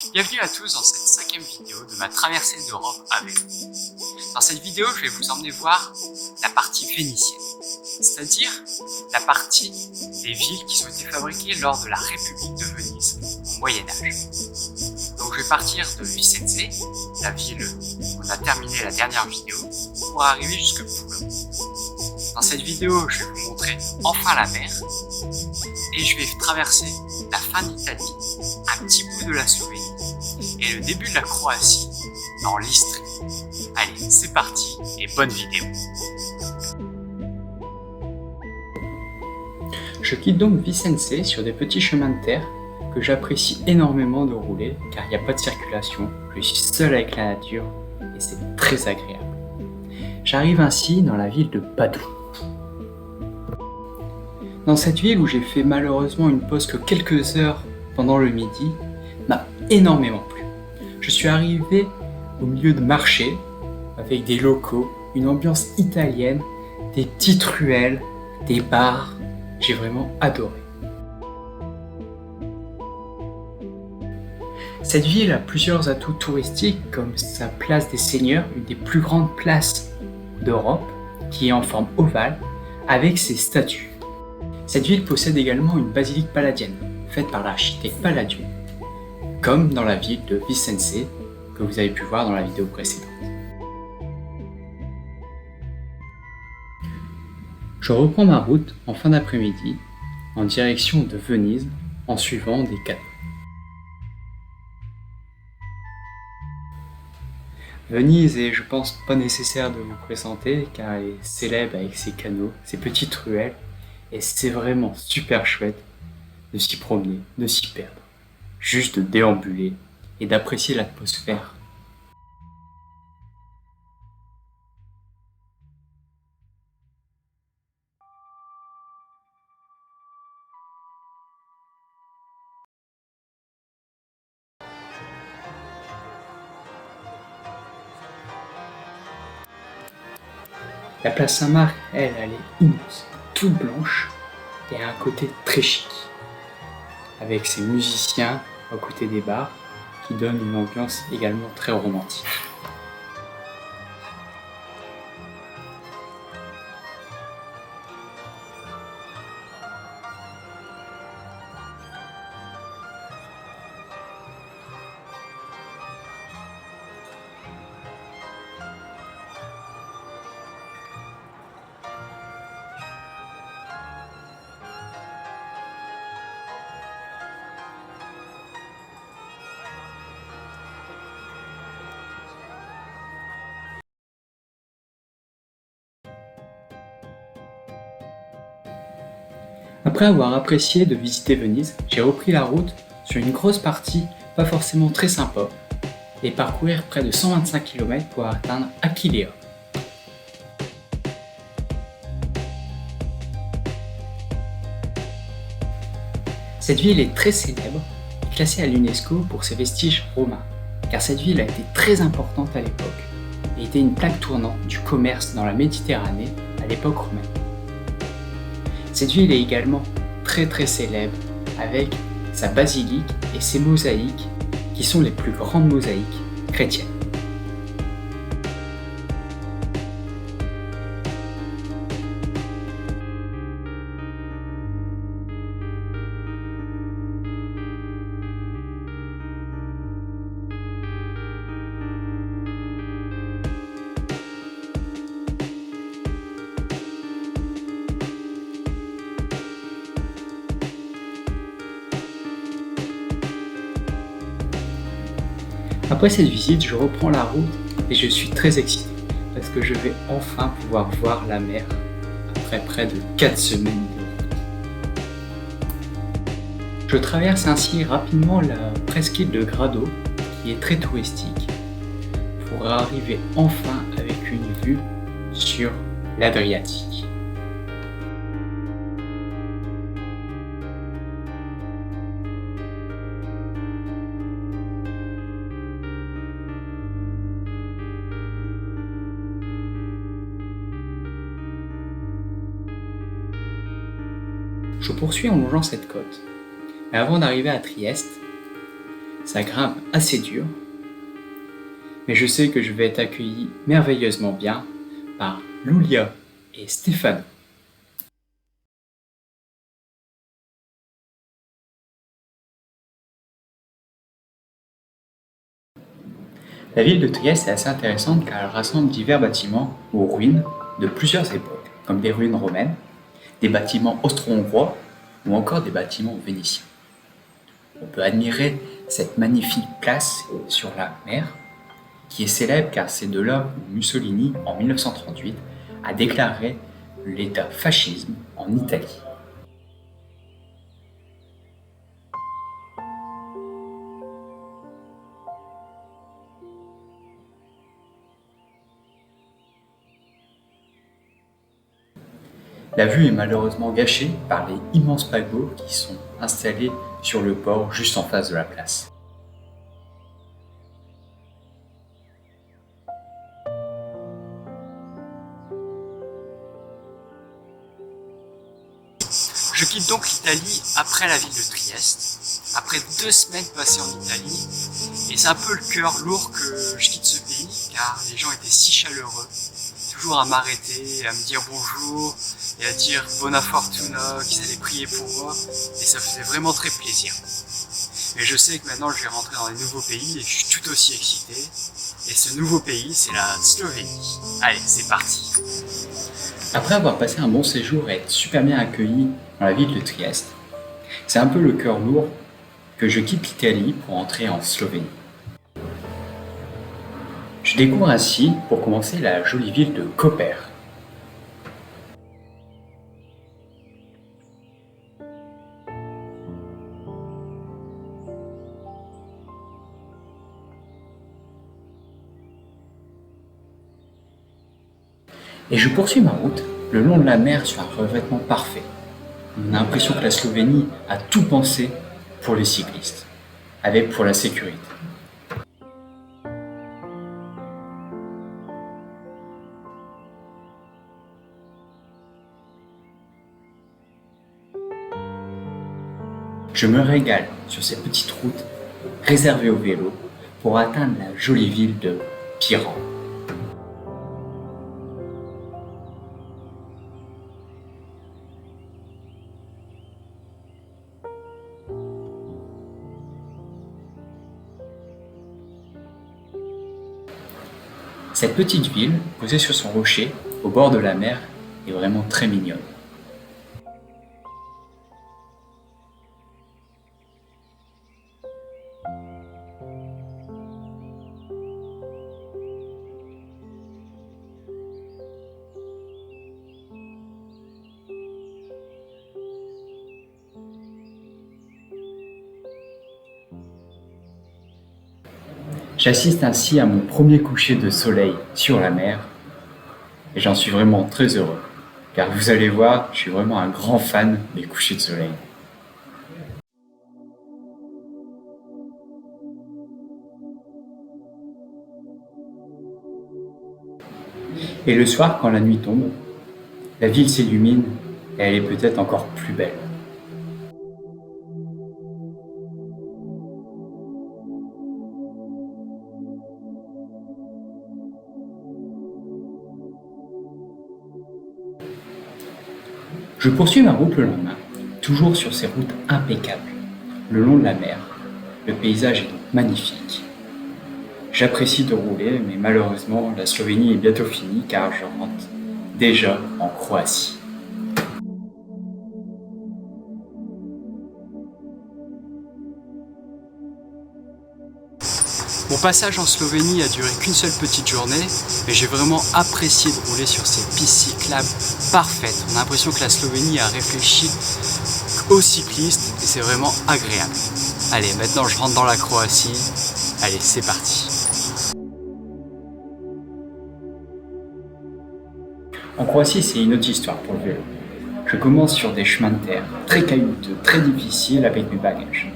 Bienvenue à tous dans cette 5e vidéo de ma traversée d'Europe avec vous. Dans cette vidéo, je vais vous emmener voir la partie vénitienne, c'est-à-dire la partie des villes qui ont été fabriquées lors de la République de Venise au Moyen-Âge. Donc je vais partir de Vicenza, la ville où on a terminé la dernière vidéo, pour arriver jusque Pula. Dans cette vidéo, je vais vous montrer enfin la mer, et je vais traverser la fin d'Italie, un petit bout de la Slovénie, et le début de la Croatie dans l'Istrie. Allez, c'est parti et bonne vidéo. Je quitte donc Vicenza sur des petits chemins de terre que j'apprécie énormément de rouler car il n'y a pas de circulation, je suis seul avec la nature et c'est très agréable. J'arrive ainsi dans la ville de Padoue. Dans cette ville où j'ai fait malheureusement une pause que quelques heures pendant le midi, m'a énormément plu. Je suis arrivé au milieu de marchés avec des locaux, une ambiance italienne, des petites ruelles, des bars. J'ai vraiment adoré. Cette ville a plusieurs atouts touristiques comme sa place des Seigneurs, une des plus grandes places d'Europe, qui est en forme ovale avec ses statues. Cette ville possède également une basilique palladienne, faite par l'architecte Palladio, comme dans la ville de Vicenza, que vous avez pu voir dans la vidéo précédente. Je reprends ma route en fin d'après-midi, en direction de Venise, en suivant des canaux. Venise est, je pense, pas nécessaire de vous présenter, car elle est célèbre avec ses canaux, ses petites ruelles, et c'est vraiment super chouette de s'y promener, de s'y perdre, juste de déambuler et d'apprécier l'atmosphère. La place Saint-Marc, elle est immense, toute blanche et a un côté très chic, avec ses musiciens à côté des bars qui donnent une ambiance également très romantique. Après avoir apprécié de visiter Venise, j'ai repris la route sur une grosse partie pas forcément très sympa et parcourir près de 125 km pour atteindre Aquileia. Cette ville est très célèbre et classée à l'UNESCO pour ses vestiges romains, car cette ville a été très importante à l'époque et était une plaque tournante du commerce dans la Méditerranée à l'époque romaine. Cette ville est également très célèbre avec sa basilique et ses mosaïques qui sont les plus grandes mosaïques chrétiennes. Après cette visite, je reprends la route et je suis très excité parce que je vais enfin pouvoir voir la mer après près de 4 semaines de route. Je traverse ainsi rapidement la presqu'île de Grado qui est très touristique pour arriver enfin avec une vue sur l'Adriatique. Je poursuis en longeant cette côte, mais avant d'arriver à Trieste, ça grimpe assez dur, mais je sais que je vais être accueilli merveilleusement bien par Lulia et Stéphane. La ville de Trieste est assez intéressante car elle rassemble divers bâtiments ou ruines de plusieurs époques, comme des ruines romaines, des bâtiments austro-hongrois ou encore des bâtiments vénitiens. On peut admirer cette magnifique place sur la mer, qui est célèbre car c'est de là où Mussolini, en 1938, a déclaré l'état fascisme en Italie. La vue est malheureusement gâchée par les immenses paquebots qui sont installés sur le port juste en face de la place. Je quitte donc l'Italie après la ville de Trieste, après 2 semaines passées en Italie, et c'est un peu le cœur lourd que je quitte ce pays, car les gens étaient si chaleureux, toujours à m'arrêter, à me dire bonjour, et à dire Buona fortuna, qu'ils allaient prier pour moi, et ça faisait vraiment très plaisir. Mais je sais que maintenant je vais rentrer dans un nouveau pays, et je suis tout aussi excité, et ce nouveau pays, c'est la Slovénie. Allez, c'est parti. Après avoir passé un bon séjour et être super bien accueilli dans la ville de Trieste, c'est un peu le cœur lourd que je quitte l'Italie pour entrer en Slovénie. Je découvre ainsi, pour commencer, la jolie ville de Koper. Et je poursuis ma route le long de la mer sur un revêtement parfait. On a l'impression que la Slovénie a tout pensé pour les cyclistes, avec pour la sécurité. Je me régale sur ces petites routes réservées aux vélos pour atteindre la jolie ville de Piran. Cette petite ville, posée sur son rocher, au bord de la mer, est vraiment très mignonne. J'assiste ainsi à mon premier coucher de soleil sur la mer et j'en suis vraiment très heureux, car vous allez voir, je suis vraiment un grand fan des couchers de soleil. Et le soir, quand la nuit tombe, la ville s'illumine et elle est peut-être encore plus belle. Je poursuis ma route le lendemain, toujours sur ces routes impeccables, le long de la mer. Le paysage est donc magnifique. J'apprécie de rouler, mais malheureusement, la Slovénie est bientôt finie car je rentre déjà en Croatie. Mon passage en Slovénie a duré qu'une seule petite journée, mais j'ai vraiment apprécié de rouler sur ces pistes cyclables parfaites. On a l'impression que la Slovénie a réfléchi aux cyclistes et c'est vraiment agréable. Allez, maintenant je rentre dans la Croatie. Allez, c'est parti. En Croatie, c'est une autre histoire pour le vélo. Je commence sur des chemins de terre très caillouteux, très difficiles avec mes bagages.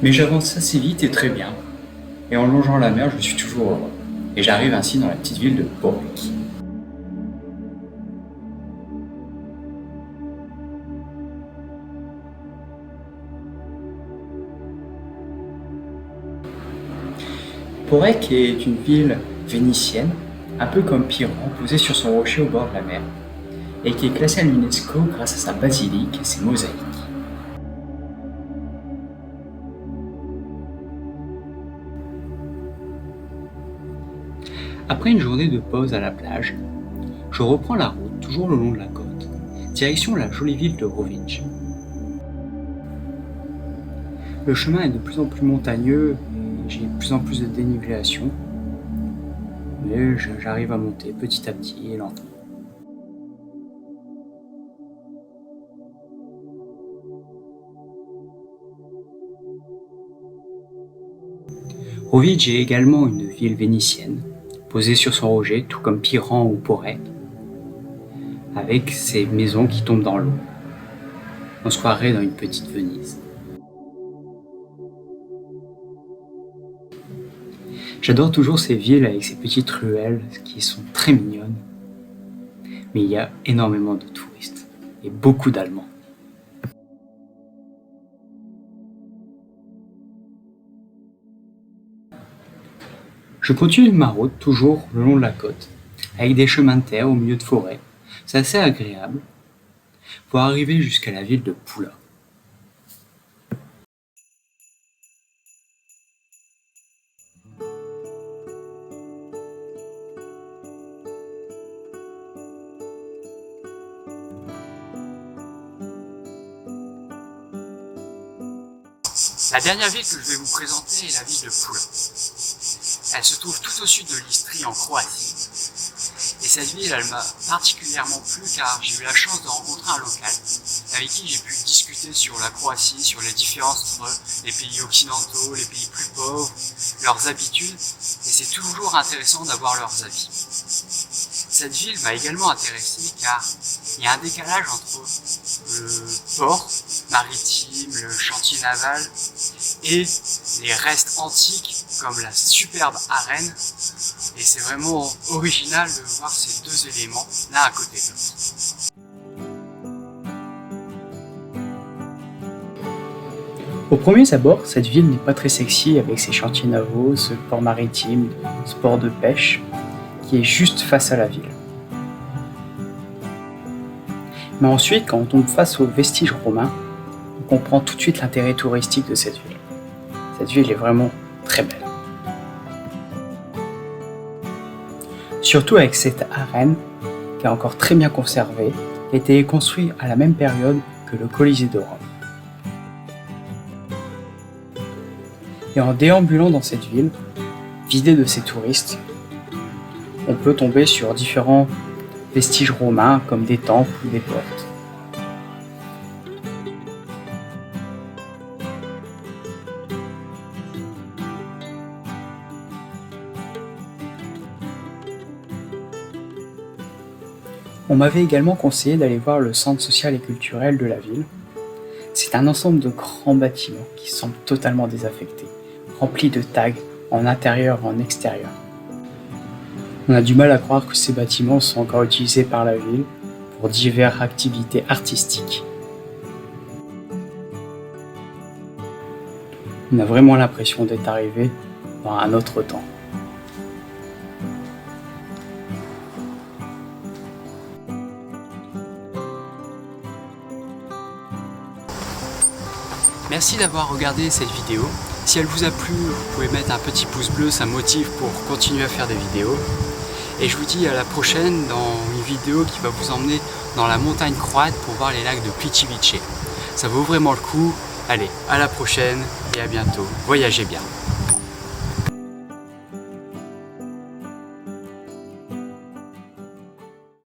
Mais j'avance assez vite et très bien, et en longeant la mer, je suis toujours heureux. Et j'arrive ainsi dans la petite ville de Borek. Porec est une ville vénitienne, un peu comme Piran, posée sur son rocher au bord de la mer, et qui est classée à l'UNESCO grâce à sa basilique et ses mosaïques. Après une journée de pause à la plage, je reprends la route toujours le long de la côte, direction la jolie ville de Rovinj. Le chemin est de plus en plus montagneux et j'ai de plus en plus de dénivellation, mais j'arrive à monter petit à petit et lentement. Rovinj est également une ville vénitienne, posée sur son rocher, tout comme Piran ou Porec, avec ses maisons qui tombent dans l'eau. On se croirait dans une petite Venise. J'adore toujours ces villes avec ces petites ruelles qui sont très mignonnes, mais il y a énormément de touristes et beaucoup d'Allemands. Je continue ma route toujours le long de la côte, avec des chemins de terre au milieu de forêts. C'est assez agréable pour arriver jusqu'à la ville de Pula. La dernière ville que je vais vous présenter est la ville de Pula. Elle se trouve tout au sud de l'Istrie, en Croatie. Et cette ville, elle m'a particulièrement plu car j'ai eu la chance de rencontrer un local avec qui j'ai pu discuter sur la Croatie, sur les différences entre les pays occidentaux, les pays plus pauvres, leurs habitudes, et c'est toujours intéressant d'avoir leurs avis. Cette ville m'a également intéressé car il y a un décalage entre le port maritime, le chantier naval et les restes antiques comme la superbe arène, et c'est vraiment original de voir ces deux éléments l'un à côté de l'autre. Au premier abord, cette ville n'est pas très sexy avec ses chantiers navaux, ce port maritime, ce port de pêche qui est juste face à la ville. Mais ensuite, quand on tombe face aux vestiges romains, on comprend tout de suite l'intérêt touristique de cette ville. Cette ville est vraiment très belle. Surtout avec cette arène qui est encore très bien conservée, qui a été construite à la même période que le Colisée de Rome. Et en déambulant dans cette ville, vidée de ses touristes, on peut tomber sur différents vestiges romains comme des temples ou des portes. On m'avait également conseillé d'aller voir le centre social et culturel de la ville. C'est un ensemble de grands bâtiments qui semblent totalement désaffectés, remplis de tags en intérieur et en extérieur. On a du mal à croire que ces bâtiments sont encore utilisés par la ville pour diverses activités artistiques. On a vraiment l'impression d'être arrivé dans un autre temps. Merci d'avoir regardé cette vidéo. Si elle vous a plu, vous pouvez mettre un petit pouce bleu, ça motive pour continuer à faire des vidéos. Et je vous dis à la prochaine dans une vidéo qui va vous emmener dans la montagne croate pour voir les lacs de Plitvice. Ça vaut vraiment le coup. Allez, à la prochaine et à bientôt. Voyagez bien.